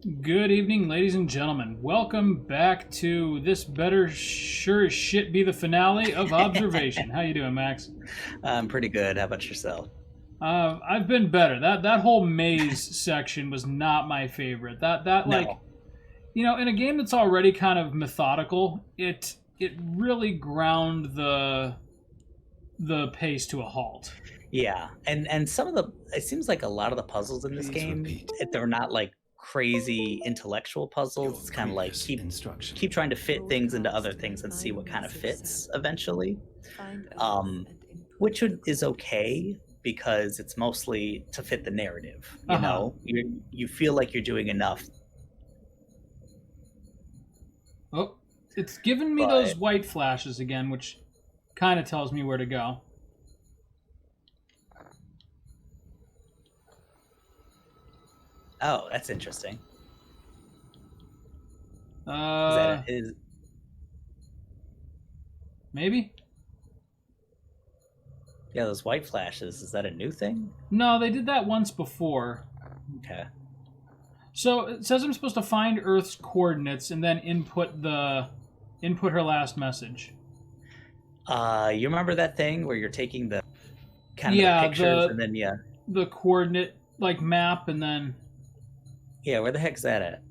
Good evening, ladies and gentlemen. Welcome back to this better sure as shit be the finale of Observation. How you doing, Max? I'm pretty good. How about yourself? I've been better. That whole maze section was not my favorite. That like No. in a game that's already kind of methodical, it really ground the pace to a halt. Yeah, and some of the it seems like a lot of the puzzles in this Please game, repeat they're not like crazy intellectual puzzles. your It's kind of like previous keep instruction. keep trying to fit things into other things and see what kind of fits eventually. Which is okay because it's mostly to fit the narrative. You Uh-huh. know, you feel like you're doing enough, Oh, it's giving me those but white flashes again, which kind of tells me where to go. oh, that's interesting. Is Uh, that is maybe? yeah, those white flashes, is that a new thing? No, they did that once before. Okay. So it says I'm supposed to find Earth's coordinates and then input her last message. You remember that thing where you're taking the kind of the Yeah, pictures and then the coordinate like map and then yeah, where the heck's that at?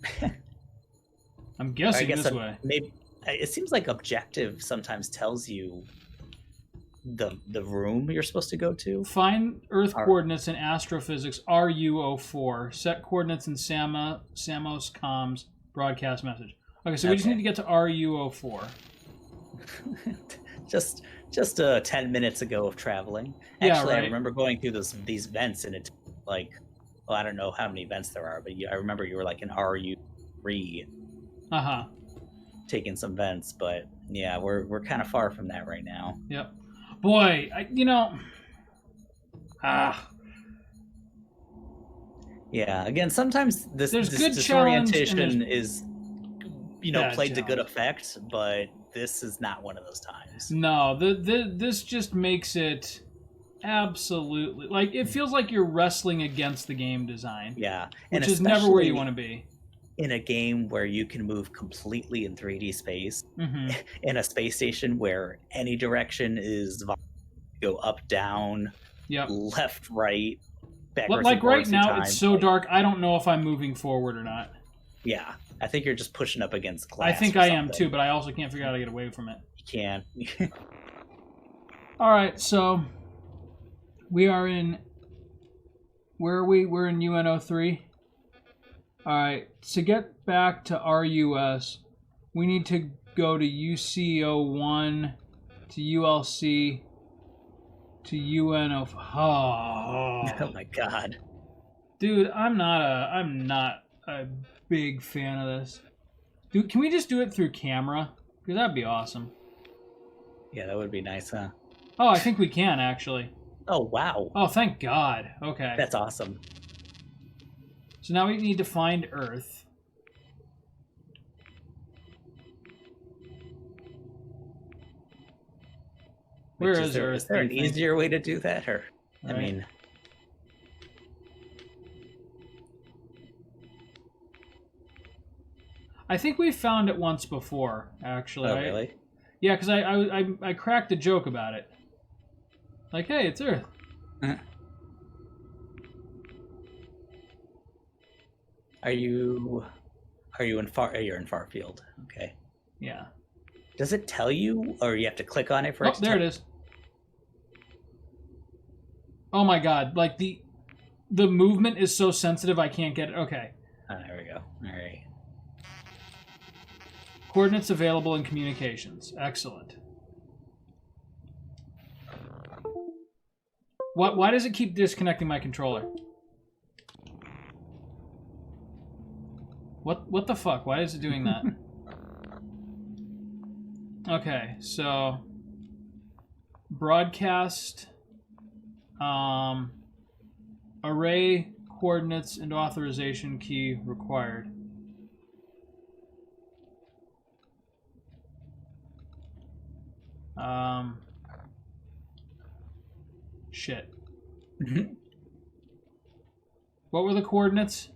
I'm Or I guessing guess this way. maybe it seems like objective sometimes tells you the room you're supposed to go to. Find Earth Or- coordinates in astrophysics RU04. Set coordinates in Samos comms broadcast message. Okay, so we just Okay. need to get to RU04. just 10 minutes ago of traveling. Yeah, Actually, I right. remember going through these vents and it like well, I don't know how many vents there are, but I remember you were like in RU3 Uh-huh. taking some vents, but yeah, we're kind of far from that right now. Yep. Boy, ah, Yeah, again, sometimes this there's good challenge and disorientation there's is bad played to good challenge. effect, but this is not one of those times. No, this just makes it absolutely like it feels like you're wrestling against the game design, Yeah, and which is never where you especially want to be. in a game where you can move completely in 3D space, Hmm. in a space station where any direction is go up, down, Yep. left, right, But backwards, like and right forwards through now, time. it's so dark. I don't know if I'm moving forward or not. Yeah, I think you're just pushing up against glass. I think or I am something. too, but I also can't figure out how to get away from it. You can't. All right, so we are in. Where are we? We're in UNO3. All right, to get back to RUS, we need to go to UCO1, to ULC, to UNO. Oh my god. Dude, I'm not a big fan of this. Dude, can we just do it through camera? Because that'd be awesome. Yeah, that would be nice, huh? Oh, I think we can actually. Oh wow, Oh, thank God. Okay. that's awesome. So now we need to find Earth. Where is there, Earth? is there an do you think? easier way to do that, or I Right. mean, I think we found it once before, actually. oh really? Yeah, because I cracked a joke about it. Like, hey, it's Earth. Are you in far? You're in far field. Okay. Yeah. Does it tell you, or you have to click on it for Oh, it to there tell it is. Oh my God! Like the movement is so sensitive, I can't get it. Okay. Oh, there we go. All right. Coordinates available in communications. Excellent. Why does it keep disconnecting my controller? What the fuck? Why is it doing that? Okay, so broadcast array coordinates and authorization key required. Shit. What were the coordinates?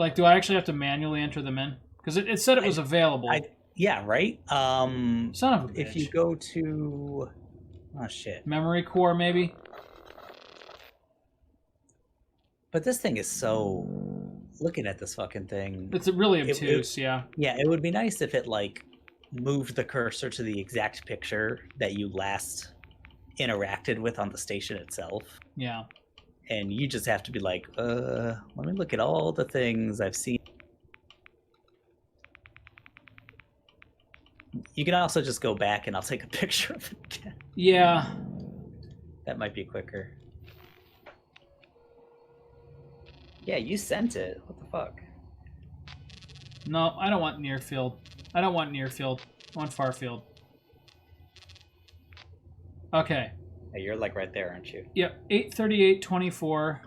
Like, do I actually have to manually enter them in? Because it said it was available. Yeah, right? Son of a bitch. If you go to... Oh, shit. Memory core, maybe? But this thing is so... Looking at this fucking thing... It's really obtuse, yeah. Yeah, it would be nice if it, like, moved the cursor to the exact picture that you last interacted with on the station itself. Yeah. And you just have to be like, let me look at all the things I've seen. You can also just go back and I'll take a picture of it again. Yeah. That might be quicker. Yeah, you sent it. What the fuck? No, I don't want near field. I don't want near field. I want far field. Okay. Hey, you're like right there, aren't you? Yep. 8, 38, 24,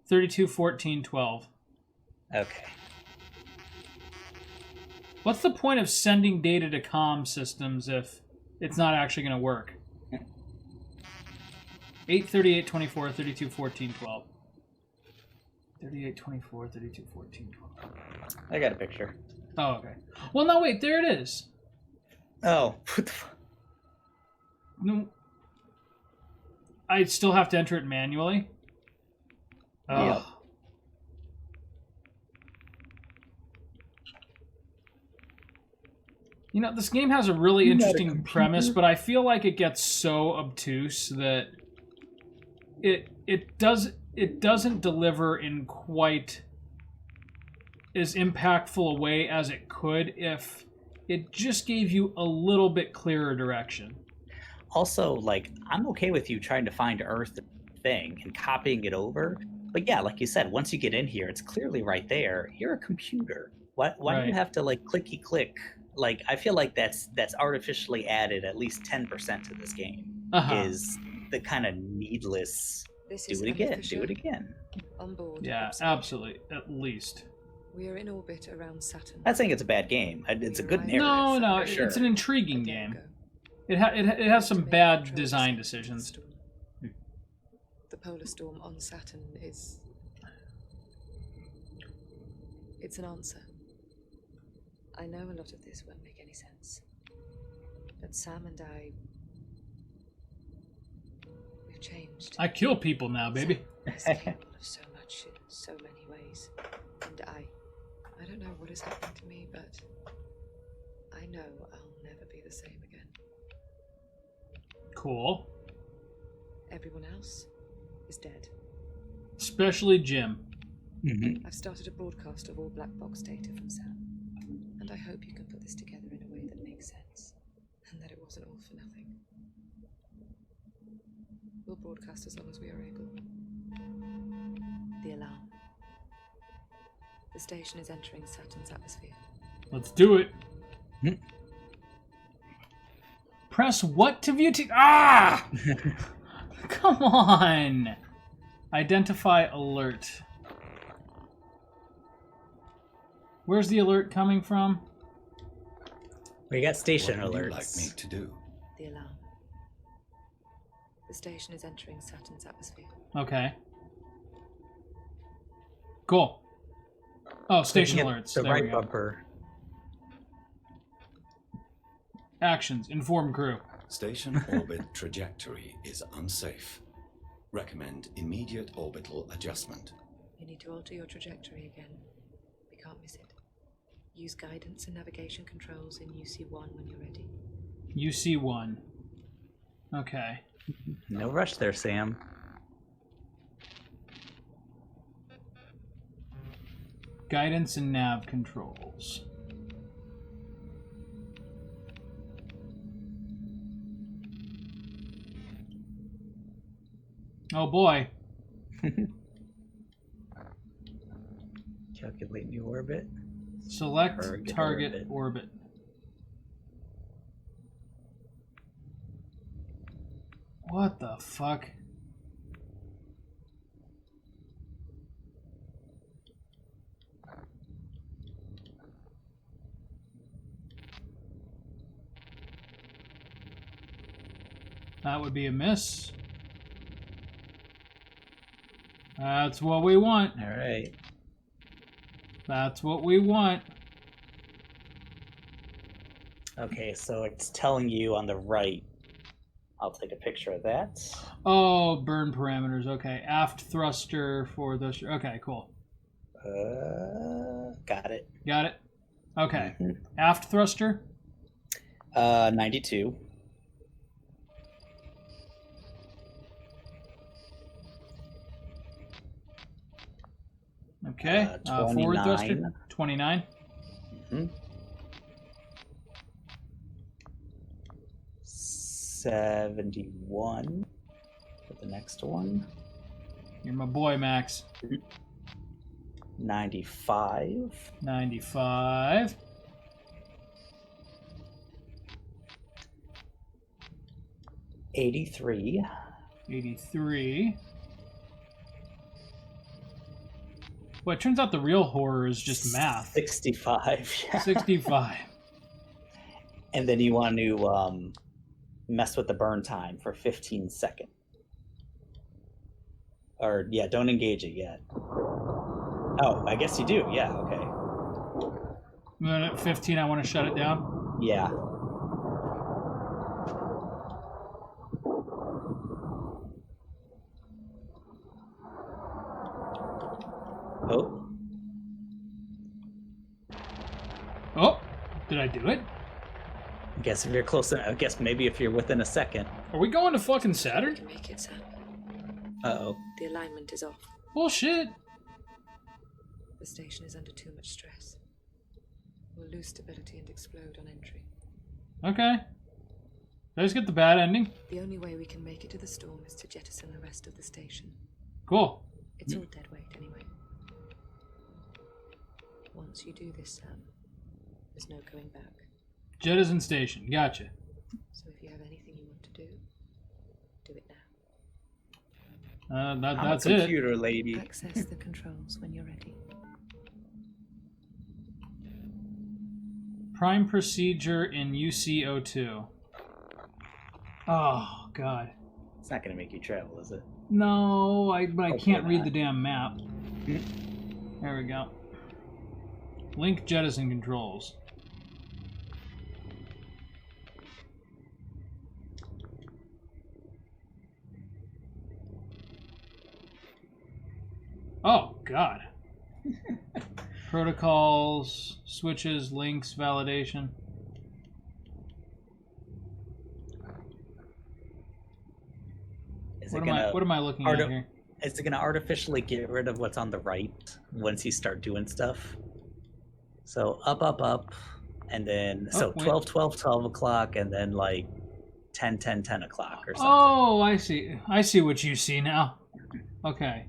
32, 14, 12. Okay. What's the point of sending data to comm systems if it's not actually going to work? 8, 38, 24, 32, 14, 12. 38, 24, 32, 14, 12. I got a picture. Oh, okay. Well, no, wait. There it is. Oh, what the fuck? No. I still have to enter it manually? Oh. Yep. You know, this game has a really interesting premise, but I feel like it gets so obtuse that it doesn't deliver in quite as impactful a way as it could if it just gave you a little bit clearer direction. Also, like, I'm okay with you trying to find Earth thing and copying it over. But yeah, like you said, once you get in here, it's clearly right there. You're a computer. Why do you have to, like, clicky click? Like, I feel like that's artificially added at least 10% to this game. Is the kind of needless, do it again. On board. Yeah, absolutely. At least. We are in orbit around Saturn. Not saying it's a bad game. It's a good narrative. No, sure. It's an intriguing game. It has some bad design decisions. The polar storm on Saturn is... It's an answer. I know a lot of this won't make any sense. But Sam and I... We've changed. I kill people now, baby. Sam is capable of so much in so many ways. And I don't know what is happening to me, but I know I'll never be the same again. Cool. Everyone else is dead. Especially Jim. Mm-hmm. I've started a broadcast of all black box data from Sam. And I hope you can put this together in a way that makes sense. And that it wasn't all for nothing. We'll broadcast as long as we are able. The alarm. The station is entering Saturn's atmosphere. Let's do it. Press what to view? Ah! Come on. Identify alert. Where's the alert coming from? We got station What would alerts. you like me to do? The alarm. The station is entering Saturn's atmosphere. Okay. Cool. Oh, station Hit alerts. The There we right go. bumper. Actions. Inform crew. Station orbit trajectory is unsafe. Recommend immediate orbital adjustment. You need to alter your trajectory again. We can't miss it. Use guidance and navigation controls in UC-1 when you're ready. UC-1. Okay. No rush there, Sam. Guidance and nav controls. Oh boy. Calculate new orbit. Select Target target orbit. What the fuck? That would be a miss. That's what we want. All right. That's what we want. Okay, so it's telling you on the right. I'll take a picture of that. Oh, burn parameters. Okay, aft thruster for the. Okay, cool. Got it. Got it. Okay, Mhm. aft thruster. 92. Okay, forward thruster. 29. 29. Mhm. 71 for the next one. You're my boy, Max. 95. 95. 83. 83. Well, it turns out the real horror is just math. 65. Yeah. 65. And then you want to mess with the burn time for 15 seconds. Or, yeah, don't engage it yet. Oh, I guess you do. Yeah, okay. Then at 15, I want to shut it down. Yeah. Oh. Oh, did I do it? I guess if you're close enough, I guess maybe if you're within a second. Are we going to fucking I Saturn? can make it, Sam. Uh-oh. The alignment is off. Bullshit. The station is under too much stress. We'll lose stability and explode on entry. Okay. Did I just get the bad ending? The only way we can make it to the storm is to jettison the rest of the station. Cool. It's all dead weight anyway. Once you do this, Sam, there's no going back. Jettison station. Gotcha. So if you have anything you want to do it now. That's I'm a it. computer lady. Access the controls when you're ready. Prime procedure in UCO2. Oh, God. It's not going to make you travel, is it? No, but I Hopefully can't read not. the damn map. There we go. Link jettison controls. Oh, God. Protocols, switches, links, validation. Is What it am gonna I looking at here? Is it going to artificially get rid of what's on the right once you start doing stuff? So up, and then Oh, wait. 12, 12, 12 o'clock, and then like 10, 10, 10 o'clock or something. Oh, I see. I see what you see now. Okay.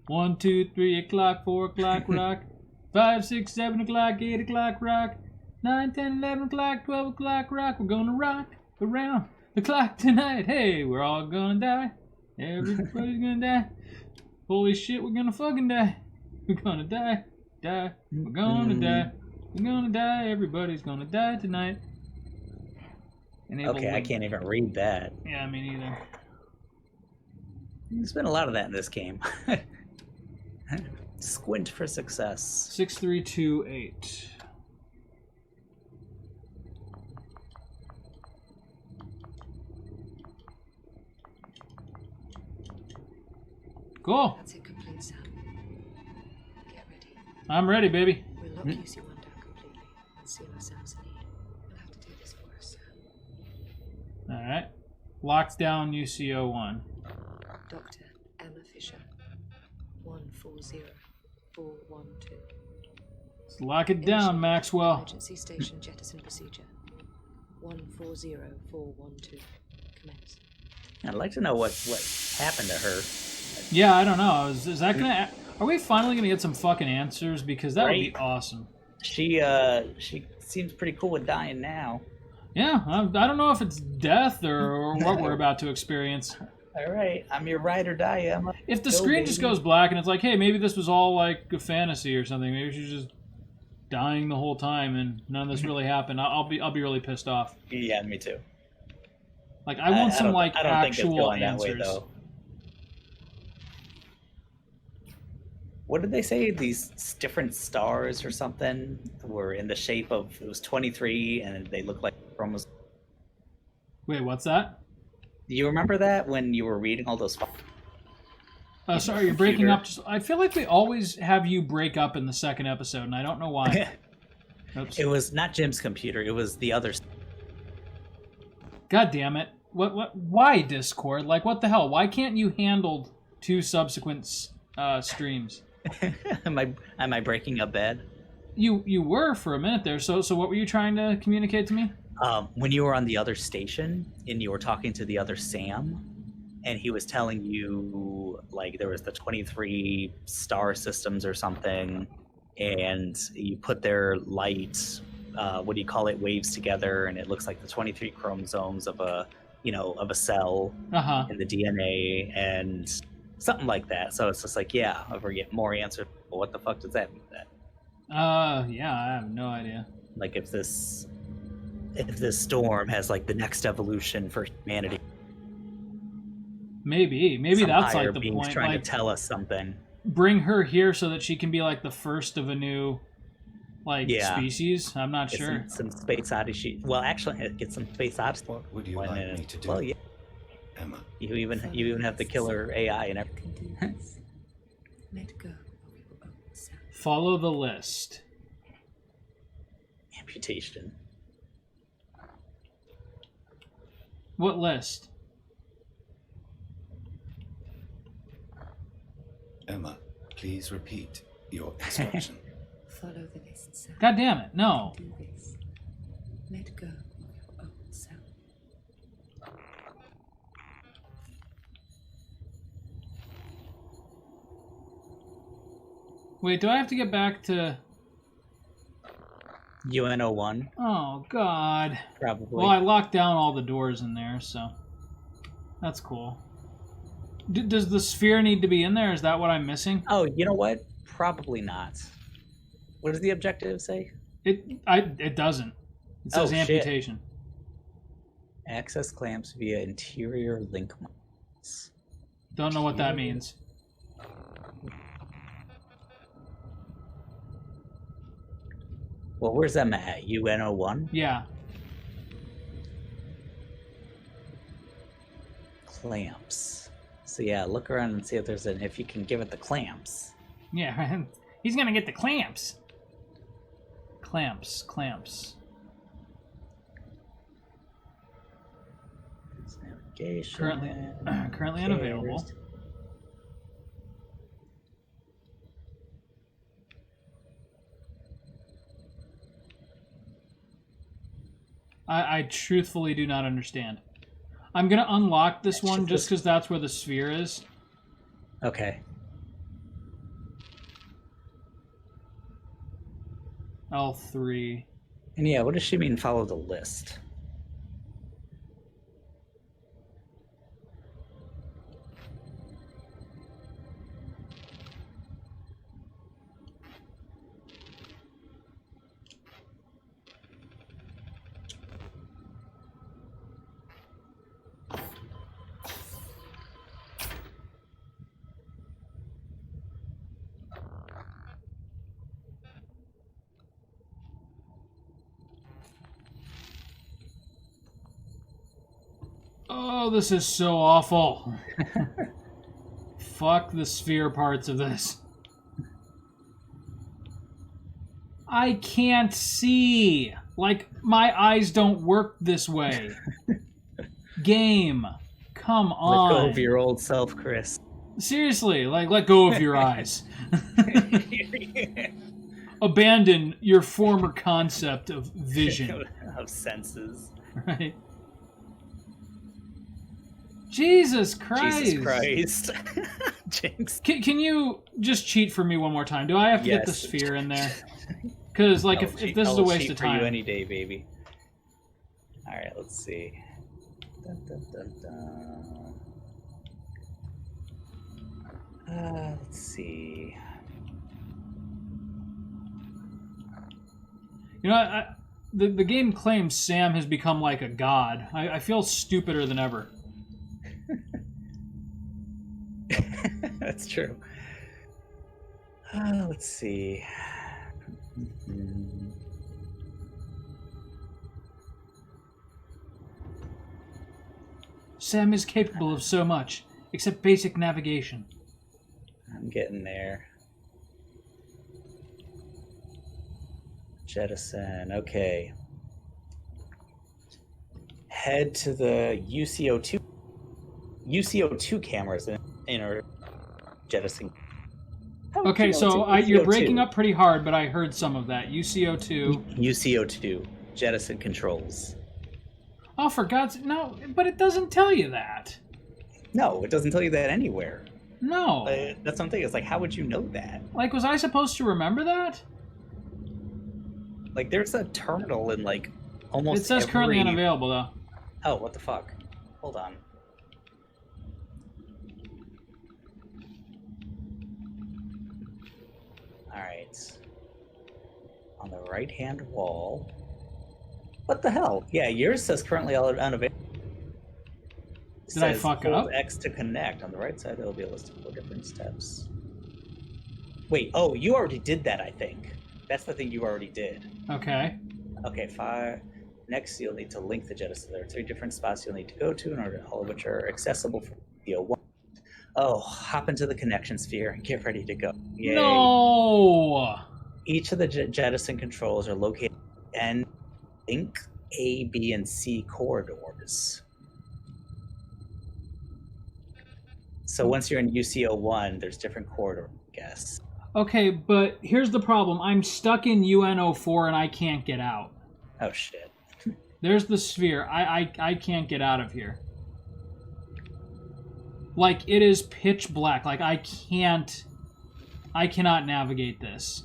1, 2, 3 o'clock, 4 o'clock, rock. 5, 6, 7 o'clock, 8 o'clock, rock. 9, 10, 11 o'clock, 12 o'clock, rock. We're gonna rock around the clock tonight. Hey, we're all gonna die. Everybody's gonna die. Holy shit, we're gonna fucking die. We're gonna die. We're gonna die. We're gonna die. Everybody's gonna die tonight. Enable Okay, I link. can't even read that. Yeah, me neither. There's been a lot of that in this game. Squint for success. 6328. Cool. That's it complete, Sam. Get ready. I'm ready, baby. We'll lock UC1 down completely and seal ourselves in. You'll have to do this for us, Sam. All right. Locks down UCO1. Dr. Emma Fisher. 140412. Let's lock it down, Maxwell. Emergency station jettison procedure. 140412. Commence. I'd like to know what happened to her. Yeah, I don't know. Is that gonna? Are we finally gonna get some fucking answers? Because that would be Right. awesome. She seems pretty cool with dying now. Yeah, I don't know if it's death or what we're about to experience. All right, I'm your ride or die, Emma. If the Go, screen just baby. goes black and it's like, hey, maybe this was all like a fantasy or something. Maybe she's just dying the whole time and none of this really happened. I'll be really pissed off. Yeah, me too. Like I want some like I don't think it's actual going that answers. way though. what did they say? These different stars or something were in the shape of, it was 23, and they looked like chromosomes. Wait, what's that? Do you remember that when you were reading all those? Sorry, you're breaking up. I feel like we always have you break up in the second episode, and I don't know why. Oops. It was not Jim's computer. It was the other. God damn it! What? Why Discord? Like, what the hell? Why can't you handle 2 subsequent streams? Am I breaking up bad? You were for a minute there. So what were you trying to communicate to me? When you were on the other station and you were talking to the other Sam, and he was telling you like there was the 23 star systems or something, and you put their light, what do you call it, waves together, and it looks like the 23 chromosomes of a cell in the DNA and something like that. So it's just like, yeah, if we get more answers, well, what the fuck does that mean then? Yeah, I have no idea. Like if this storm has like the next evolution for humanity. Maybe Some that's higher like the beings point. trying Like, to tell us something. bring her here so that she can be like the first of a new, like, species. I'm not Get sure. some space odyssey. Well, actually, get some space odyssey. What would you like me to do? Well, yeah. Emma. You even have the killer AI and everything. Can do this. Let go of your own self. Follow the list. Amputation. What list? Emma, please repeat your instruction. Follow the list, sir. God damn it! No. Do this. Let go of your own self. Wait, do I have to get back to? UNO1, Oh God. probably. Well, I locked down all the doors in there, so that's cool. Does the sphere need to be in there? Is that what I'm missing? Oh, you know what? Probably not. What does the objective say? It doesn't. It says Oh, shit. amputation. Access clamps via interior link mounts. Don't know what that means. Well, where's Emma at? UNO1? Yeah. Clamps. So yeah, look around and see if you can give it the clamps. Yeah. He's gonna get the clamps. Clamps. Navigation. Currently unavailable. I truthfully do not understand. I'm gonna unlock this one just because that's where the sphere is. Okay. L3. And yeah, what does she mean follow the list? Oh, this is so awful. Fuck the sphere parts of this. I can't see. Like, my eyes don't work this way. Game. Come on. Let go of your old self, Chris. Seriously, like, let go of your eyes. Abandon your former concept of vision. Of senses. Right? Jesus Christ. Jesus Christ. Jinx. Can you just cheat for me one more time? Do I have to get the Yes. sphere in there? Because, like, if this is a waste cheat of for you time. any day, baby. All right, let's see. Dun, dun, dun, dun. Let's see. You know, the game claims Sam has become like a god. I feel stupider than ever. That's true. Let's see. Mhm. Sam is capable of so much, except basic navigation. I'm getting there. Jettison. Okay. Head to the UCO2 cameras in our jettison. Okay, so you're breaking up pretty hard, but I heard some of that. UCO2. UCO2 jettison controls. Oh, for God's no! But it doesn't tell you that. No, it doesn't tell you that anywhere. No. That's something. It's like, how would you know that? Like, was I supposed to remember that? Like, there's a terminal in like almost. It says currently unavailable though. Oh, what the fuck? Hold on. Alright. On the right-hand wall. What the hell? Yeah, yours says currently unavailable. Did I fuck up? X to connect. On the right side, there will be a list of 4 different steps. Wait, oh, you already did that, I think. That's the thing you already did. Okay. Okay, 5. Next, you'll need to link the jettison. There are 3 different spots you'll need to go to in order, all of which are accessible from video 1. Oh, hop into the connection sphere and get ready to go. Yay. No! Each of the jettison controls are located in link A, B, and C corridors. So once you're in UCO1, there's different corridors, I guess. Okay, but here's the problem. I'm stuck in UNO4 and I can't get out. Oh, shit. There's the sphere. I can't get out of here. Like, it is pitch black. Like, I cannot navigate this.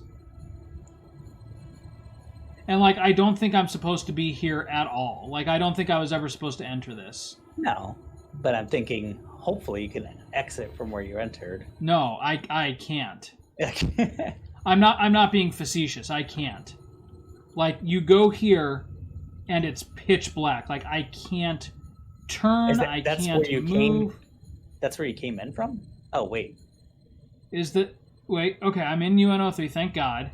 And, like, I don't think I'm supposed to be here at all. Like, I don't think I was ever supposed to enter this. No, but I'm thinking, hopefully you can exit from where you entered. No, I can't. I'm not being facetious. I can't. Like, you go here, and it's pitch black. Like, I can't turn. I can't move. That's where you came in from? Oh, wait. Wait, okay, I'm in UNO3, thank God.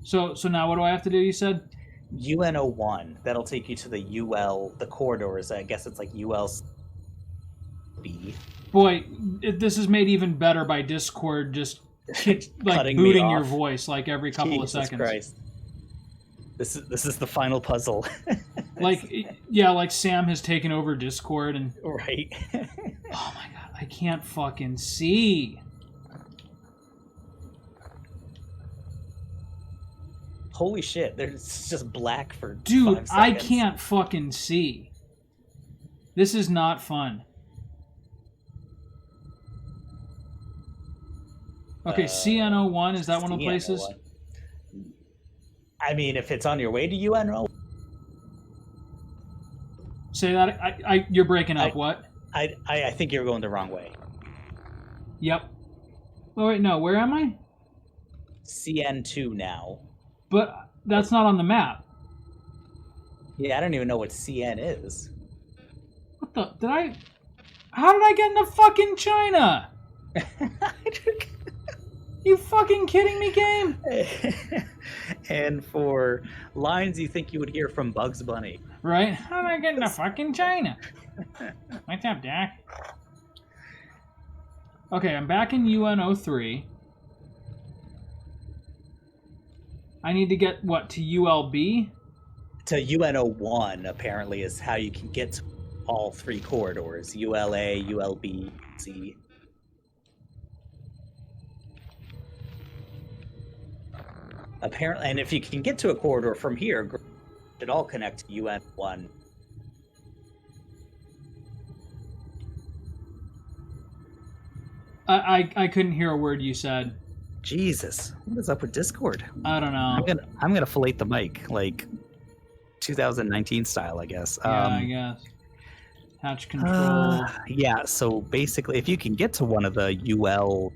So now what do I have to do, you said? UNO1. That'll take you to the the corridors. I guess it's like ULB. Boy, this is made even better by Discord just like booting your voice like every couple of seconds. Christ. This is the final puzzle. Like, yeah, like Sam has taken over Discord and... Right. Oh my God, I can't fucking see. Holy shit, it's just black for 5 Dude, seconds. I can't fucking see. This is not fun. Okay, CNO1, is that one of the places? I mean, if it's on your way to UNO... Say that, you're breaking up, what? I think you're going the wrong way. Yep. Oh, wait, no, where am I? CN2 now. But that's not on the map. Yeah, I don't even know what CN is. What the... How did I get into fucking China? You fucking kidding me, game? And for lines you think you would hear from Bugs Bunny. Right? How did I get into fucking China? What's up, Dak? Okay, I'm back in UNO3. I need to get, what, to ULB? To UNO1, apparently, is how you can get to all 3 corridors. ULA, ULB, C. Apparently, and if you can get to a corridor from here, it all connect to UN1. I couldn't hear a word you said. Jesus, what is up with Discord? I don't know. I'm gonna fillet the mic like 2019 style, I guess. Yeah, I guess. Hatch control. Yeah, so basically, if you can get to one of the UL,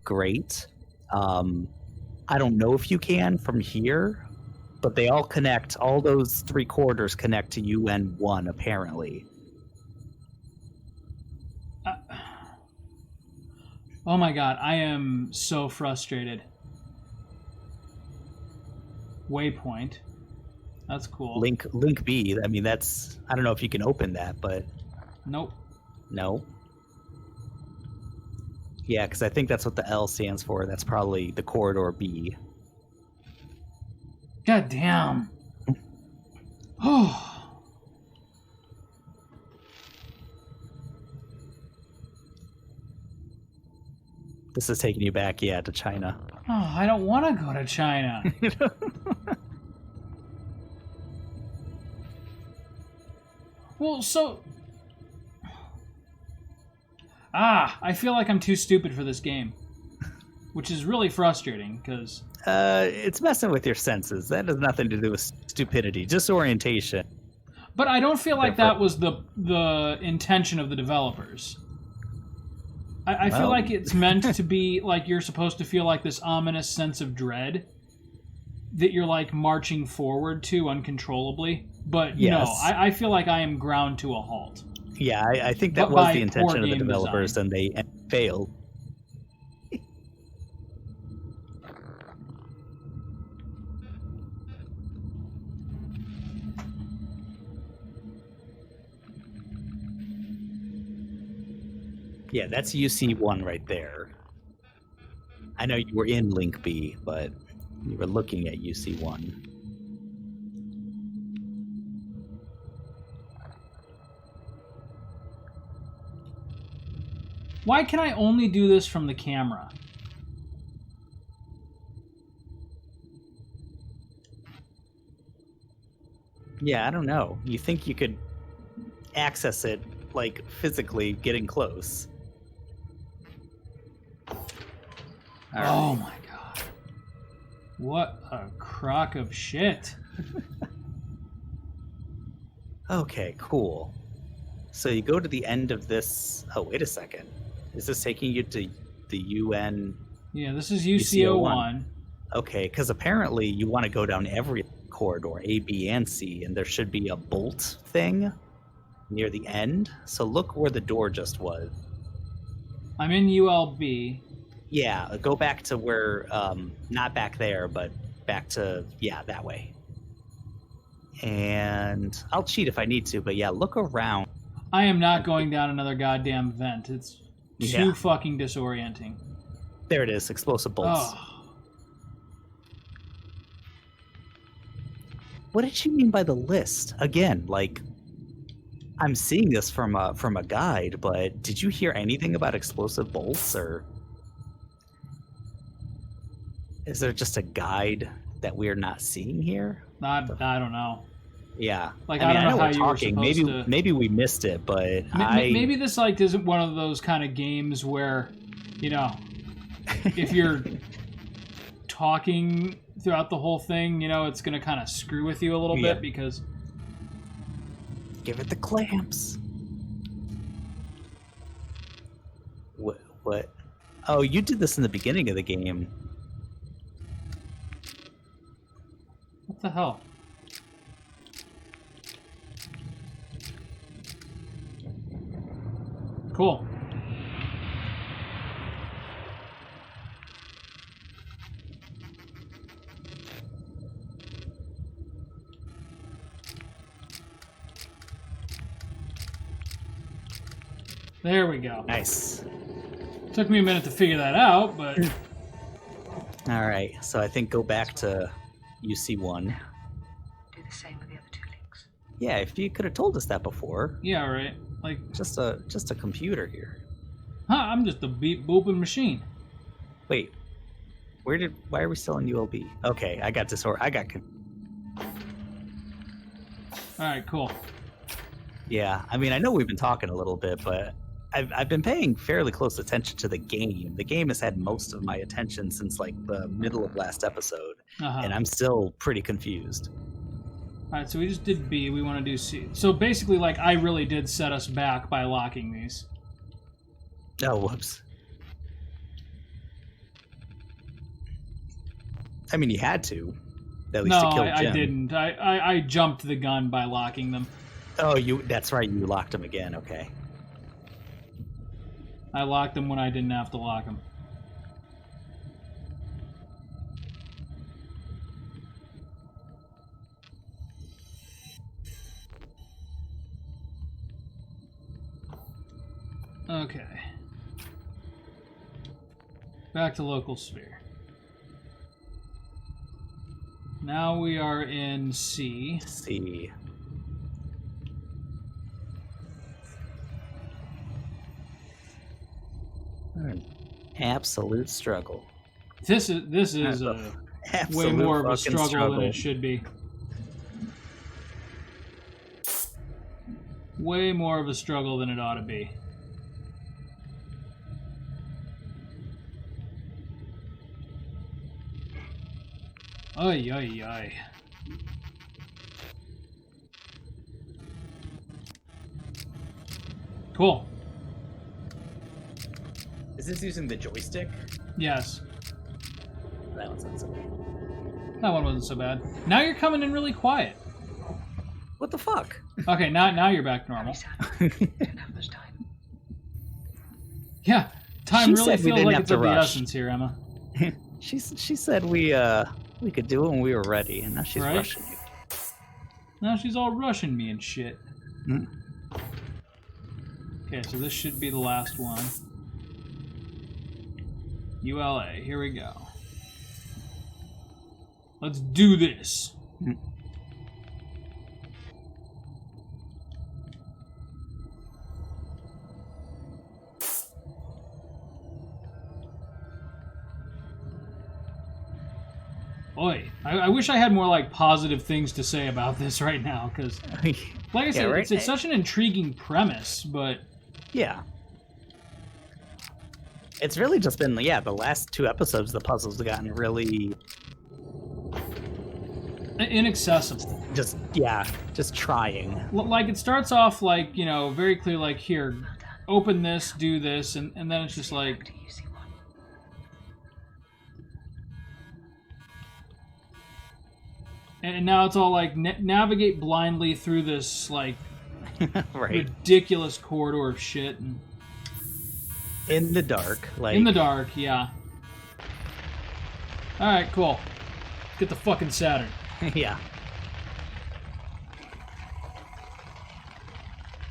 great. I don't know if you can from here, but they all connect. All those 3 corridors connect to UN1, apparently. Oh my god, I am so frustrated. Waypoint. That's cool. Link B. I mean, that's... I don't know if you can open that, but... Nope. No. Yeah, because I think that's what the L stands for. That's probably the corridor B. God damn. Oh. This is taking you back, yeah, to China. Oh, I don't want to go to China. Well, so... I feel like I'm too stupid for this game. Which is really frustrating, because... It's messing with your senses. That has nothing to do with stupidity, just orientation. But I don't feel like that was the intention of the developers. I feel like it's meant to be like you're supposed to feel like this ominous sense of dread that you're like marching forward to uncontrollably. But Yes. no, I feel like I am ground to a halt. Yeah, I think that But was by the intention poor of the game developers, design. and they failed. Yeah, that's UC1 right there. I know you were in Link B, but you were looking at UC1. Why can I only do this from the camera? Yeah, I don't know. You think you could access it, like, physically getting close. All right. Oh my god. What a crock of shit. Okay, cool. So you go to the end of this... Oh, wait a second. Is this taking you to the UN? Yeah, this is UCO1. Okay, because apparently you want to go down every corridor, A, B, and C, and there should be a bolt thing near the end. So look where the door just was. I'm in ULB. Yeah, go back to where... not back there, but back to... Yeah, that way. And I'll cheat if I need to, but yeah, look around. I am not going down another goddamn vent. It's too Yeah. fucking disorienting. There it is, explosive bolts. Oh. What did you mean by the list? Again, like, I'm seeing this from a guide, but did you hear anything about explosive bolts, or is there just a guide that we're not seeing here? I don't know. Yeah, Like, I mean, I don't know know how we're you were talking. supposed Maybe to... maybe we missed it, but Maybe this like isn't one of those kind of games where, you know, if you're talking throughout the whole thing, you know, it's going to kind of screw with you a little Yeah. bit because... Give it the clamps. What? Oh, you did this in the beginning of the game. What the hell? Cool. There we go. Nice. Took me a minute to figure that out, but All right, so I think go back to UC1. Do the same with the other two links. Yeah, if you could have told us that before. yeah, right. Like, Just a computer here. I'm just a beep booping machine. Wait, why are we still in ULB? Okay, I got All right, cool. Yeah, I mean, I know we've been talking a little bit, but I've been paying fairly close attention to the game. The game has had most of my attention since like the middle of last episode, and I'm still pretty confused. All right, so we just did B. We want to do C. So basically, like, I really did set us back by locking these. Oh, whoops. I mean, you had to, at least No, to kill I Jim. didn't. I jumped the gun by locking them. Oh, that's right. You locked him again. Okay. I locked them when I didn't have to lock them. Okay. Back to local sphere. Now we are in C. C. Absolute struggle. This is way more of a struggle than it should be. Way more of a struggle than it ought to be. Ay, ay, ay. Cool. Is this using the joystick? Yes. That one's not so bad. That one wasn't so bad. Now you're coming in really quiet. What the fuck? Okay, now you're back normal. Yeah, time She really said we feels didn't like have it's to of the rush. essence here, Emma. She said we could do it when we were ready, and now she's Right? rushing you. Now she's all rushing me and shit. Mm. Okay, so this should be the last one. ULA, here we go. Let's do this. Mm. Oi, I wish I had more like positive things to say about this right now, because like I said, right? it's such an intriguing premise, but Yeah. It's really just been, the last 2 episodes, the puzzles have gotten really inaccessible. just trying. Like it starts off like, you know, very clear, like here, open this, do this, and then it's just like, and now it's all like navigate blindly through this like Right. ridiculous corridor of shit and In the dark. Like in the dark, yeah. All right, cool. Let's get the fucking Saturn. Yeah.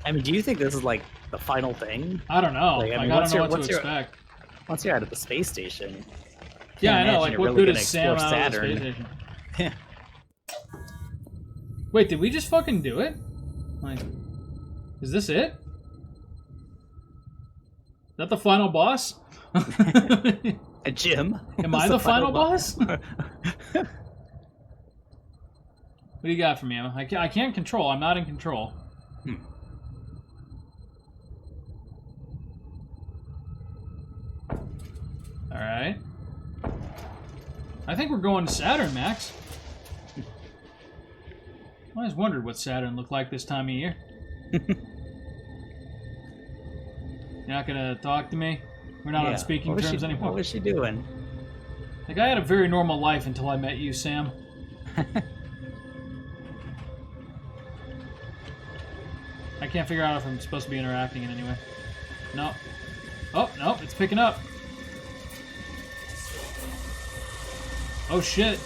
I mean, do you think this is like the final thing? I don't know. Like, I Like, mean, I don't know what to what's your- expect. Once you're out of the space station. Yeah, I can't know. imagine Like, you're what really good gonna is Sam explore out of the space Saturn. station? Wait, did we just fucking do it? Like, is this it? Is that the final boss? Jim. Am I the final boss? What do you got for me, Emma? I can't control. I'm not in control. All right. I think we're going to Saturn, Max. I always wondered what Saturn looked like this time of year. You're not gonna talk to me? We're not on speaking terms anymore. What was she doing? Like, I had a very normal life until I met you, Sam. I can't figure out if I'm supposed to be interacting in any way. No. Oh, no, it's picking up. Oh, shit.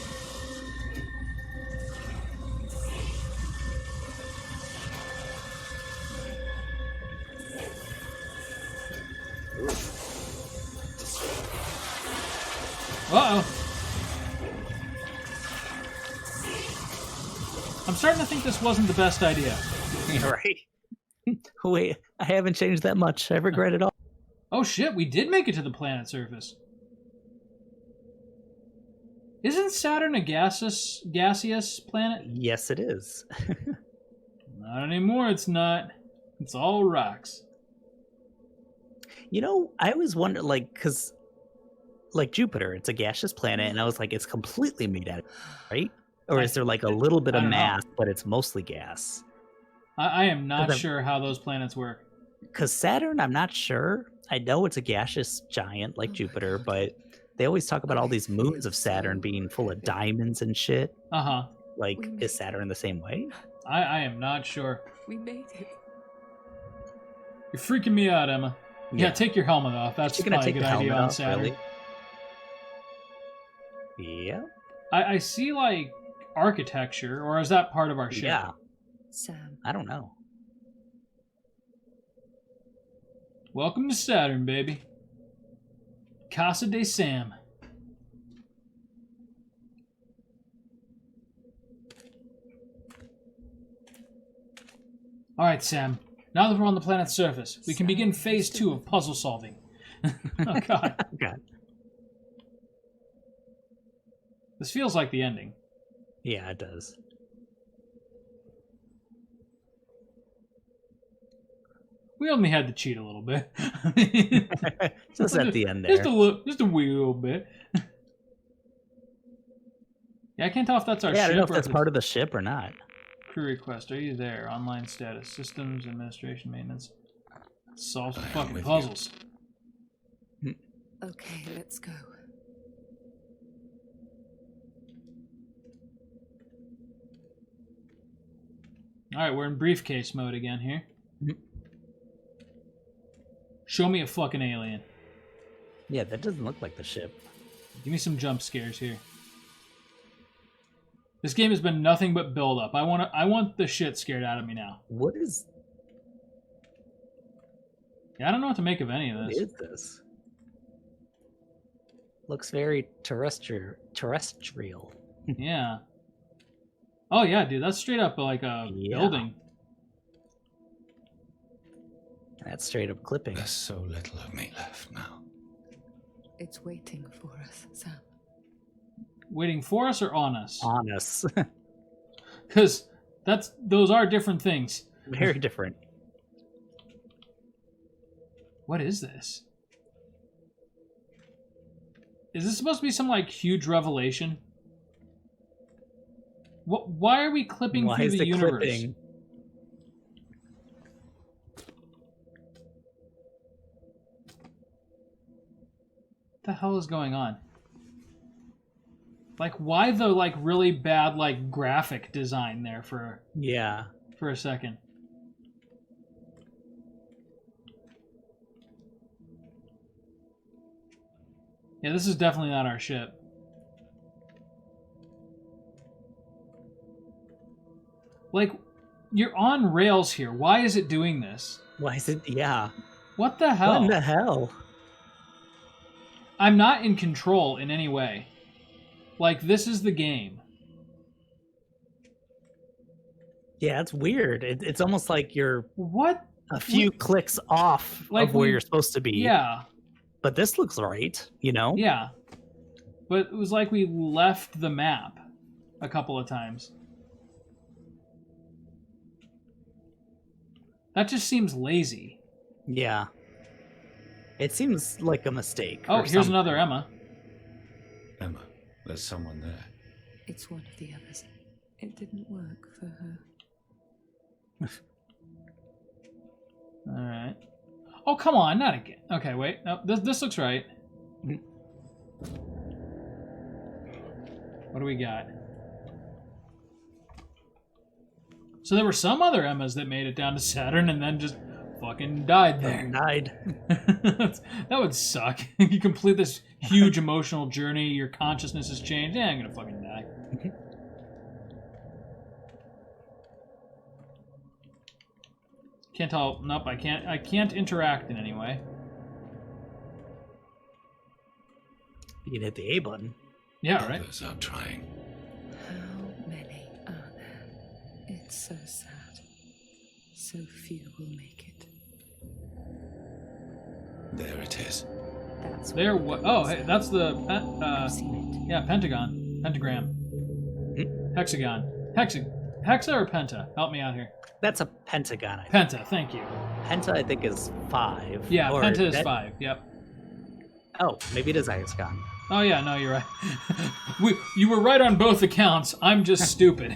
Uh-oh. I'm starting to think this wasn't the best idea. Right. Wait, I haven't changed that much. I regret it all. Oh shit, we did make it to the planet surface. Isn't Saturn a gaseous planet? Yes, it is. Not anymore, it's not. It's all rocks. You know, I always wonder, like, because, like Jupiter, it's a gaseous planet, and I was like, it's completely made out of, right? Or is there like a little bit I of don't know. mass, but it's mostly gas? I am not 'Cause sure how those planets work. Because Saturn, I'm not sure. I know it's a gaseous giant like Jupiter, but they always talk about all these moons of Saturn being full of diamonds and shit. Uh-huh. Like, is Saturn the same way? I am not sure. We made it. You're freaking me out, Emma. Yeah, take your helmet off. That's You're gonna probably a take good the idea helmet on off, Saturn. really? Yeah. I see, like, architecture, or is that part of our ship? Yeah. Sam, I don't know. Welcome to Saturn, baby. Casa de Sam. Alright, Sam. Now that we're on the planet's surface, we can begin phase 2 of puzzle solving. Oh, God. God. This feels like the ending. Yeah, it does. We only had to cheat a little bit. Just at the end there. Just a wee little bit. Yeah, I can't tell if that's our ship. I don't know if or that's it's part of the ship or not. crew request. Are you there? Online status. Systems, administration, maintenance. Solve some fucking puzzles. okay, let's go. Alright, we're in briefcase mode again here. Mhm. Show me a fucking alien. Yeah, that doesn't look like the ship. Give me some jump scares here. This game has been nothing but build up. I want the shit scared out of me now. What is Yeah, I don't know what to make of any of this. this? Looks very terrestrial. Yeah. Oh yeah, dude, that's straight up like a Yeah. building. That's straight up clipping. There's so little of me left now. It's waiting for us, Sam. Waiting for us or on us? On us. Because those are different things. Very different. What is this? Is this supposed to be some like huge revelation? What? Why are we clipping Why through is the it universe? clipping? What the hell is going on? Like, why the like really bad like graphic design there for Yeah. a second? Yeah, this is definitely not our ship. Like, you're on rails here. Why is it doing this? Why is it? Yeah. What the hell? What in the hell? I'm not in control in any way. Like, this is the game. Yeah, it's weird. It's almost like you're What? a few clicks off Like of where we- you're supposed to be. Yeah. But this looks right, you know? Yeah. But it was like we left the map a couple of times. That just seems lazy. Yeah. It seems like a mistake. Oh, or here's something. another Emma. Emma, there's someone there. It's one of the others. It didn't work for her. Alright. Oh, come on, not again. Okay, wait. No, this looks right. What do we got? So there were some other Emmas that made it down to Saturn and then just fucking died there. Died. That would suck. You complete this huge emotional journey, your consciousness has changed. Yeah, I'm gonna fucking die. Can't tell. Nope, I can't. I can't interact in any way. You can hit the A button. Yeah, right. Others are trying. How many are there? It's so sad. So few will make it. There it is. That's There. What? Oh, hey, that's the. I've seen Yeah, pentagon, pentagram, hexagon, hexa or penta? Help me out here. That's a pentagon. I think. Penta. Thank you. Penta, I think, is 5. Yeah, Or penta is that- 5. Yep. Oh, maybe it is hexagon. Oh yeah, no, you're right. You were right on both accounts. I'm just stupid.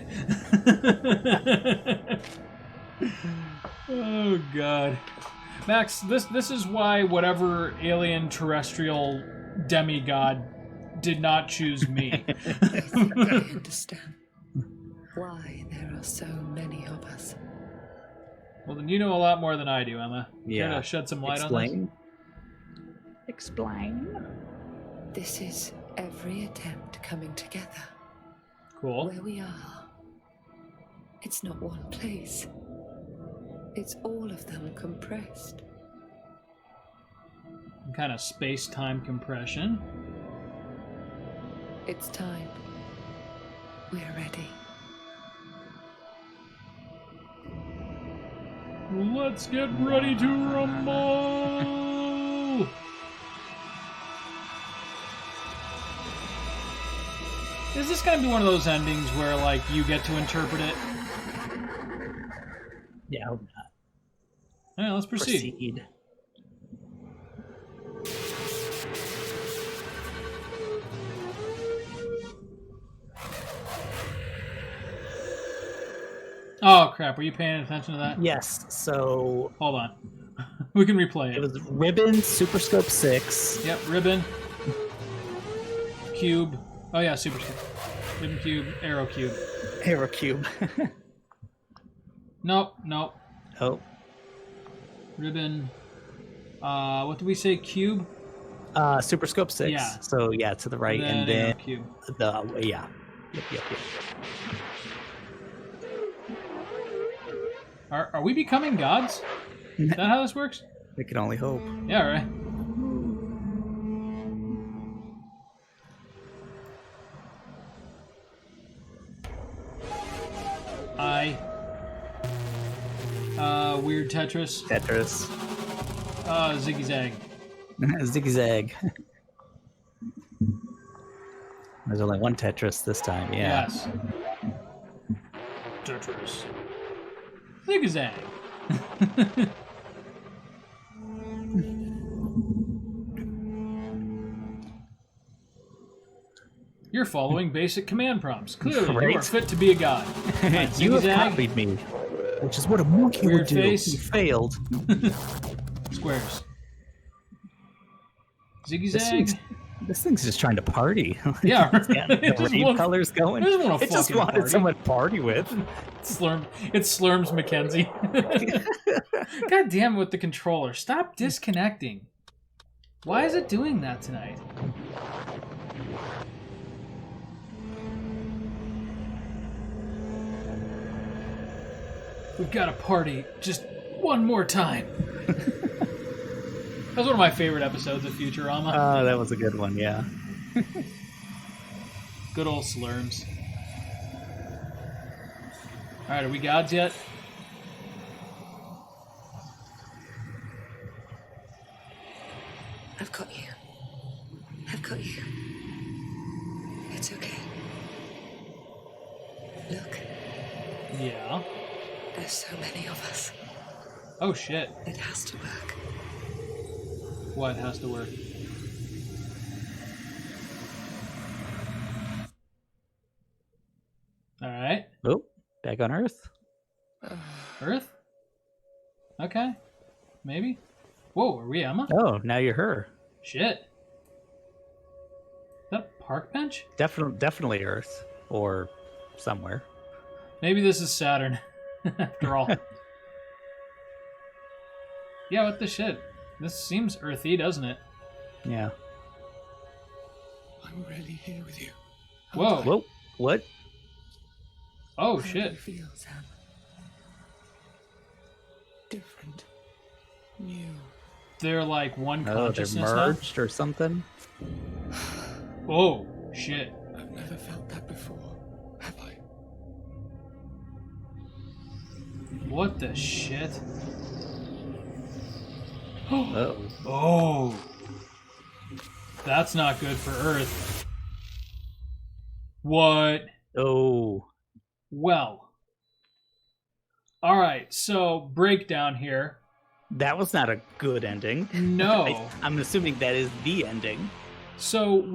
Oh god, Max, this is why whatever alien terrestrial demigod did not choose me. I think I understand why there are so many of us. Well, then you know a lot more than I do, Emma. Care Yeah. to shed some light on Explain. this? Explain. This is every attempt coming together. Cool. Where we are. It's not one place. It's all of them compressed. Some kind of space-time compression. It's time. We're ready. Let's get ready to rumble! Is this gonna be one of those endings where, like, you get to interpret it? Yeah, I hope not. Alright, let's proceed. Oh, crap. Were you paying attention to that? Yes, so... Hold on. We can replay it. It was Ribbon, Super Scope 6. Yep, ribbon. Cube. Oh, yeah, super cube. Ribbon cube, arrow cube. Arrow Cube. Nope, nope. Oh. Ribbon. What did we say? Cube? Super Scope 6. Yeah. So, yeah, to the right, and then... arrow cube. Yeah. Yep. Are we becoming gods? Is that how this works? We can only hope. Yeah, right. Weird Tetris. Ziggy Zag. Ziggy Zag. There's only one Tetris this time, yeah. Yes. Tetris. Ziggy Zag. You're following basic command prompts. Clearly, Right? you are fit to be a god. You have Ziggy-zag, copied me, which is what a monkey Weird would do. face. You failed. squares. Ziggy This Zag. thing's, this thing's just trying to party. Yeah, It's got it the just rave wants- colors going. it just wanna It just fucking wanted party. someone to party with. It's Slurms Mackenzie. God damn it with the controller. Stop disconnecting. Why is it doing that tonight? We've got to party just one more time. That was one of my favorite episodes of Futurama. Oh, that was a good one, yeah. Good old Slurms. Alright, are we gods yet? I've got you. I've got you. It's okay. Look, Yeah. there's so many of us. Oh shit. It has to work. What has to work? Alright. Oh, back on Earth. Earth? Okay. Maybe. Whoa, are we Emma? Oh, now you're her. Shit. Is that park bench? Definitely Earth. Or somewhere. Maybe this is Saturn. After all. Yeah, what the shit? This seems earthy, doesn't it? Yeah. I'm really here with you. Whoa. Whoa. What? Oh, How do you shit. feel, Sam? Different. New. They're like one Oh, they're consciousness now? merged or something? Oh, shit. I've never felt that before, have I? What the shit? Oh. Oh. That's not good for Earth. What? Oh. Well. Alright, so breakdown here. That was not a good ending. No. I'm assuming that is the ending. So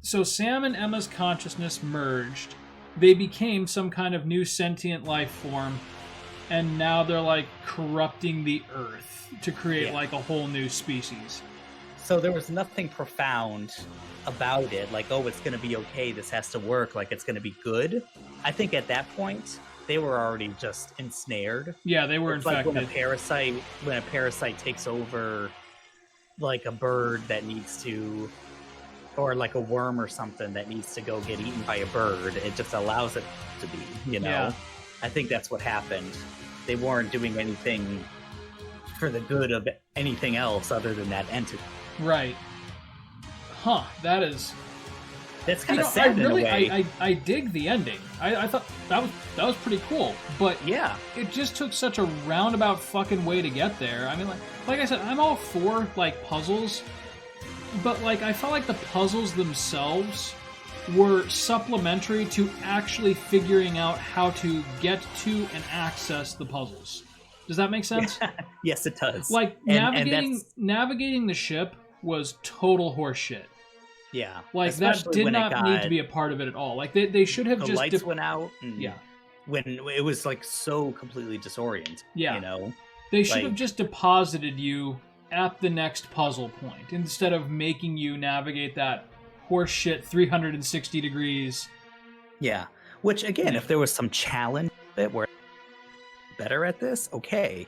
so Sam and Emma's consciousness merged. They became some kind of new sentient life form, and now they're like corrupting the Earth to create like a whole new species. So there was nothing profound about it, like, oh, it's going to be okay, this has to work, like it's going to be good. I think at that point, they were already just ensnared. Yeah, they were It's like infected. when a parasite takes over like a bird that needs to, or like a worm or something that needs to go get eaten by a bird. It just allows it to be, Yeah. I think that's what happened. They weren't doing anything for the good of anything else other than that entity. Right. Huh. That's kind of sad in a way. I dig the ending. I thought that was pretty cool. But yeah, it just took such a roundabout fucking way to get there. I mean, like I said, I'm all for like puzzles, but like I felt like the puzzles themselves were supplementary to actually figuring out how to get to and access the puzzles. Does that make sense? Yes, it does. Like navigating the ship was total horseshit. Yeah, like that did not need to be a part of it at all. Like they should have the lights went out. Yeah, when it was like so completely disoriented. Yeah, they should have just deposited you at the next puzzle point instead of making you navigate that horseshit 360 degrees. Yeah, which again, if there was some challenge that were better at this, okay,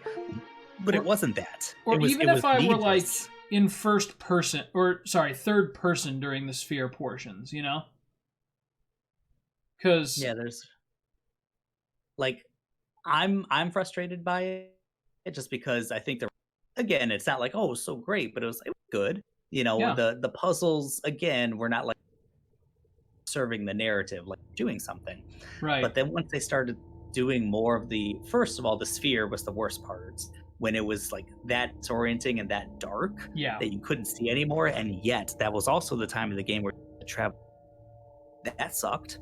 but it wasn't that. Or even if I were like in third person during the sphere portions, because there's like I'm frustrated by it just because I think again, it's not like, oh, it was so great, but it was good. The puzzles again were not like serving the narrative, like doing something. Right. But then once they started doing more of first of all, the sphere was the worst part. When it was like that disorienting and that dark, that you couldn't see anymore, and yet that was also the time of the game where the travel that sucked.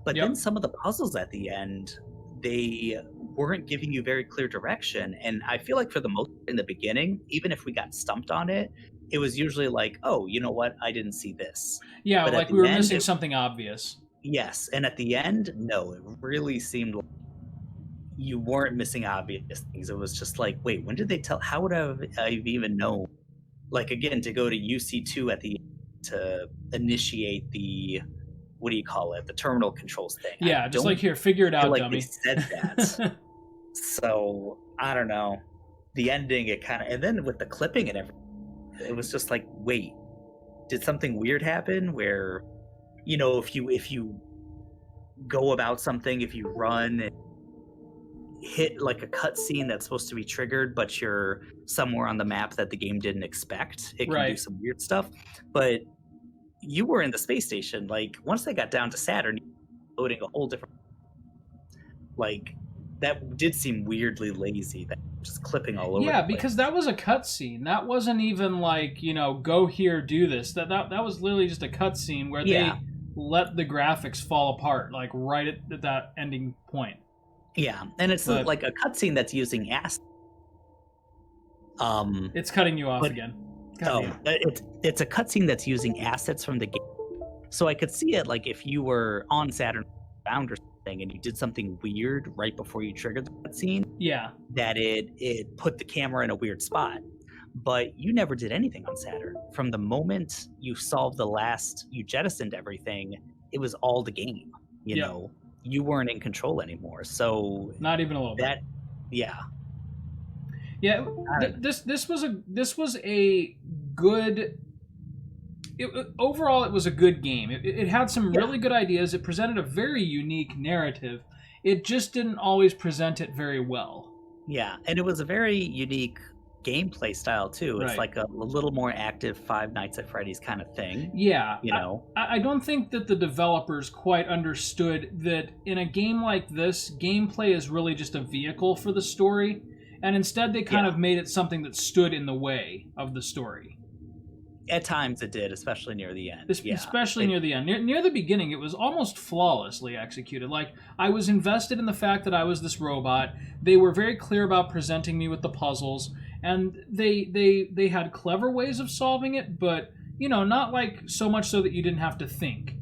But then some of the puzzles at the end, they weren't giving you very clear direction, and I feel like for the most in the beginning, even if we got stumped on it, it was usually like, oh, you know what, I didn't see this. Yeah, but like we were missing something obvious. Yes, and at the end, no, it really seemed like you weren't missing obvious things. It was just like, wait, when did they tell? How would I've even known? Like again, to go to UC2 at the to initiate the what do you call it? The terminal controls thing. Yeah, just like here, figure it out, like dummy. They said that. So I don't know. The ending, it kind of, and then with the clipping and everything, it was just like, wait, did something weird happen? Where, if you go about something, if you run and hit like a cutscene that's supposed to be triggered, but you're somewhere on the map that the game didn't expect, it can do some weird stuff. But you were in the space station. Like once they got down to Saturn, loading a whole different. Like that did seem weirdly lazy. That just clipping all over. Yeah, because that was a cutscene. That wasn't even like go here, do this. That was literally just a cutscene where they let the graphics fall apart, like right at that ending point. Yeah, and it's like a cutscene that's using acid. It's cutting you off again. It's a cutscene that's using assets from the game. So I could see it like if you were on Saturn bound or something and you did something weird right before you triggered the cutscene. Yeah. That it put the camera in a weird spot. But you never did anything on Saturn. From the moment you solved you jettisoned everything, it was all the game. You know, you weren't in control anymore. So not even a little bit. Yeah. Yeah. This was a good. Overall, it was a good game. It had some really good ideas. It presented a very unique narrative. It just didn't always present it very well. Yeah, and it was a very unique gameplay style too. It's like a little more active Five Nights at Freddy's kind of thing. Yeah, I don't think that the developers quite understood that in a game like this, gameplay is really just a vehicle for the story, and instead they kind of made it something that stood in the way of the story. At times it did, especially near the end. Especially near the end. Near the beginning, it was almost flawlessly executed. Like, I was invested in the fact that I was this robot. They were very clear about presenting me with the puzzles, and they had clever ways of solving it, but, not like so much so that you didn't have to think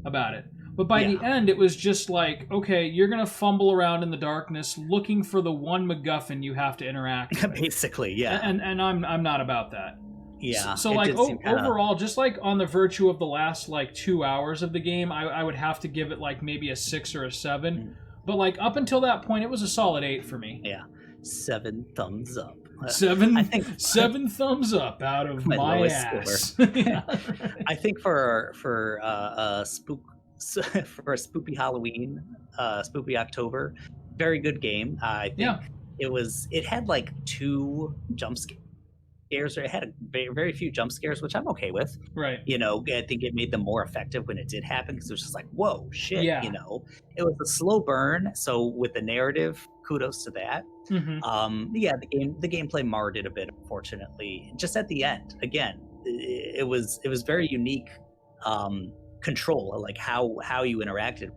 about it. But by the end, it was just like, okay, you're going to fumble around in the darkness looking for the one MacGuffin you have to interact with. Basically, yeah. And I'm not about that. Yeah. So like overall, just like on the virtue of the last like 2 hours of the game, I would have to give it like maybe a 6 or a 7. But like up until that point, it was a solid 8 for me. Yeah, 7 thumbs up. Seven, I think 7 thumbs up out of my my lowest ass. I think for for a spoopy Halloween, spoopy October, very good game. I think Yeah. it had like 2 jump scares, or it had very few jump scares, which I'm okay with. Right. You know, I think it made them more effective when it did happen, because it was just like, whoa, shit. Yeah. You know, it was a slow burn. So with the narrative, kudos to that. Yeah, the gameplay marred it a bit, unfortunately. Just at the end, again, it was very unique control, like how you interacted.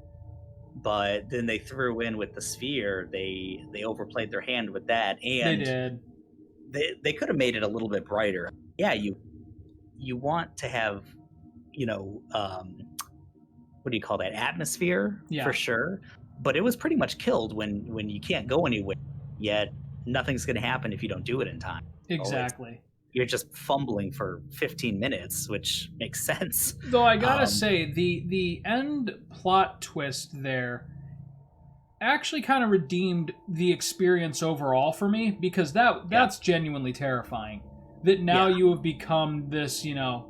But then they threw in with the sphere, they overplayed their hand with that, They and did. they could have made it a little bit brighter. Yeah, you want to have, you know, what do you call that, atmosphere, Yeah. for sure. But it was pretty much killed when you can't go anywhere, yet nothing's going to happen if you don't do it in time. Exactly. You're just fumbling for 15 minutes, which makes sense. Though I gotta say, the end plot twist there actually kind of redeemed the experience overall for me, because that's genuinely terrifying. That now you have become this, you know,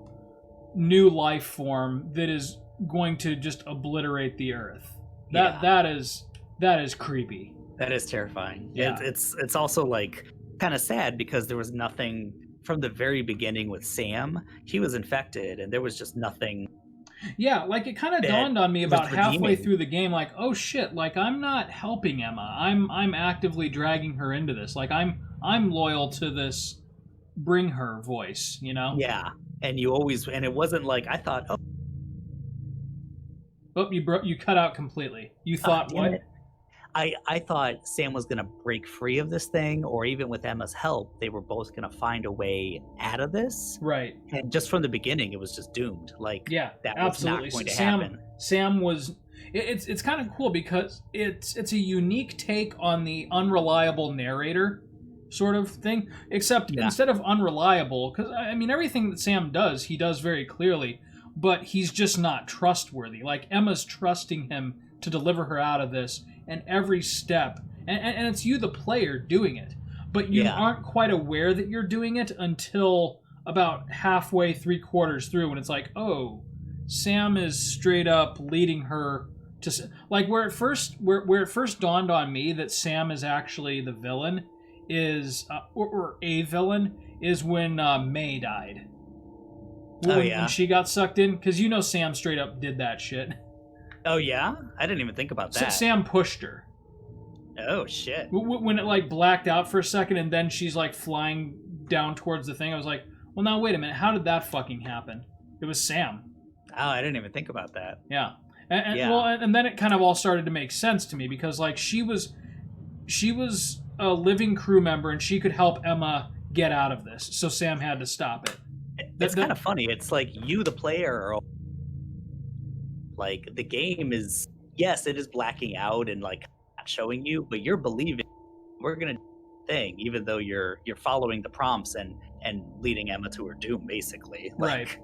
new life form that is going to just obliterate the earth. That is creepy. That is terrifying. Yeah. It's also like kind of sad, because there was nothing from the very beginning with Sam. He was infected, and there was just nothing. Yeah, like it kind of dawned on me about halfway through the game, like, oh shit, like I'm not helping Emma. I'm actively dragging her into this. Like I'm loyal to this bring her voice, you know? Yeah. And it wasn't like I thought, oh, you cut out completely. You thought what? It. I thought Sam was going to break free of this thing, or even with Emma's help, they were both going to find a way out of this. Right. And just from the beginning, it was just doomed. Like, yeah, that absolutely. was not going to happen. Sam was. It's kind of cool, because it's a unique take on the unreliable narrator sort of thing. Except instead of unreliable, because I mean everything that Sam does, he does very clearly, but he's just not trustworthy. Like Emma's trusting him to deliver her out of this. And every step, and it's you, the player, doing it, but you aren't quite aware that you're doing it until about halfway, 3/4 through, when it's like, oh, Sam is straight up leading her to, like, where it first dawned on me that Sam is actually the villain is, or a villain, is when May died. When she got sucked in, because you know Sam straight up did that shit. Oh, yeah? I didn't even think about that. Sam pushed her. Oh, shit. When it, like, blacked out for a second, and then she's, like, flying down towards the thing, I was like, well, now, wait a minute. How did that fucking happen? It was Sam. Oh, I didn't even think about that. Yeah. And then it kind of all started to make sense to me, because, like, she was a living crew member, and she could help Emma get out of this, so Sam had to stop it. It's kind of funny. It's like you, the player, are like, the game is, yes, it is blacking out and like not showing you, but you're believing we're gonna do the thing, even though you're following the prompts and leading Emma to her doom, basically. Like, right.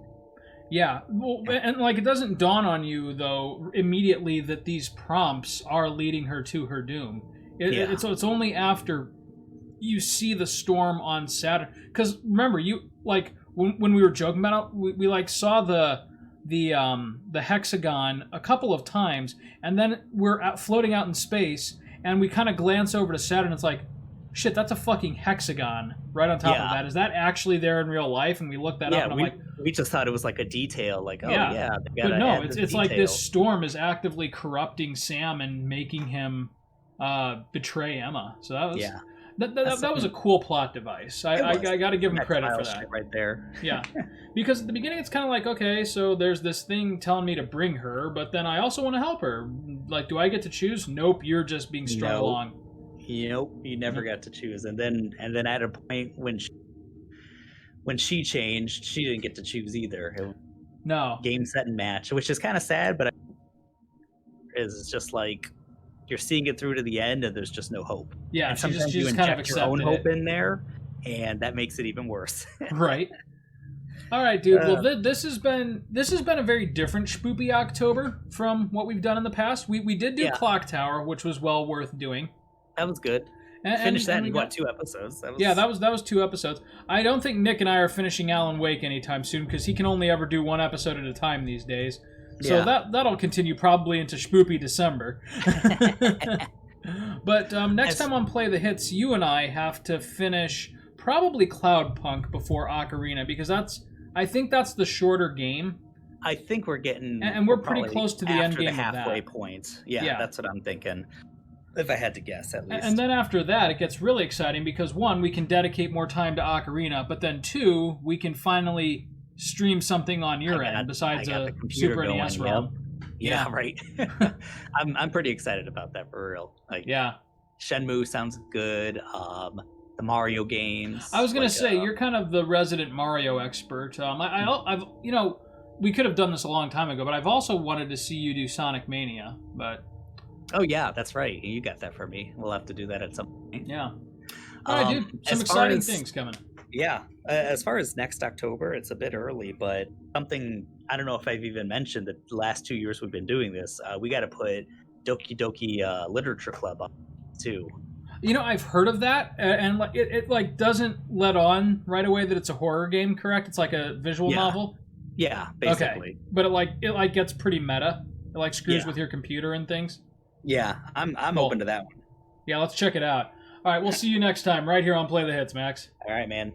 Yeah. Well, and like it doesn't dawn on you though immediately that these prompts are leading her to her doom. It's only after you see the storm on Saturn. Because remember, you like when we were joking about it, we like saw the hexagon a couple of times, and then we're floating out in space, and we kind of glance over to Saturn. It's like, shit, that's a fucking hexagon right on top of that. Is that actually there in real life? And we looked that up, and I'm like, we just thought it was like a detail, like, oh yeah, but no, it's like this storm is actively corrupting Sam and making him betray Emma. So that was that was a cool plot device. I got to give him credit for that. Right there. Yeah, because at the beginning it's kind of like, okay, so there's this thing telling me to bring her, but then I also want to help her. Like, do I get to choose? Nope, you're just being strung along. Nope, you never got to choose. And then at a point when she changed, she didn't get to choose either. No. Game, set, and match, which is kind of sad, but it's just like you're seeing it through to the end, and there's just no hope. Yeah, and sometimes you just inject kind of your own hope it. in there, and that makes it even worse. Right. All right, dude. Well, this has been a very different spoopy October from what we've done in the past. We did do Clock Tower, which was well worth doing. That was good. Finish that we in got- what, 2 episodes? Yeah, that was 2 episodes. I don't think Nick and I are finishing Alan Wake anytime soon because he can only ever do 1 episode at a time these days. So Yeah. that'll continue probably into Spoopy December. But next time on Play the Hits, you and I have to finish probably Cloudpunk before Ocarina because I think that's the shorter game. I think we're getting... And we're pretty probably close to the end after game the of that. halfway point. Yeah, Yeah. that's what I'm thinking. If I had to guess, at least. And then after that, it gets really exciting because 1, we can dedicate more time to Ocarina, but then 2, we can finally stream something on your end besides I got a the computer Super going, NES yep. ROM. Yeah, right. I'm pretty excited about that for real. Like, Yeah. Shenmue sounds good. The Mario games. I was gonna like, say you're kind of the resident Mario expert. I've we could have done this a long time ago, but I've also wanted to see you do Sonic Mania. But Oh yeah, that's right. You got that for me. We'll have to do that at some point. yeah, all right, dude. Some as far exciting as- things coming. Yeah, as far as next October, it's a bit early, but something I don't know if I've even mentioned that the last 2 years we've been doing this. We got to put Doki Doki Literature Club up too. You know, I've heard of that, and like it like doesn't let on right away that it's a horror game. Correct? It's like a visual Yeah. novel. Yeah, basically. Okay, but it gets pretty meta. It like screws Yeah. with your computer and things. Yeah, I'm Cool. open to that one. Yeah, let's check it out. All right, we'll see you next time right here on Play the Hits, Max. All right, man.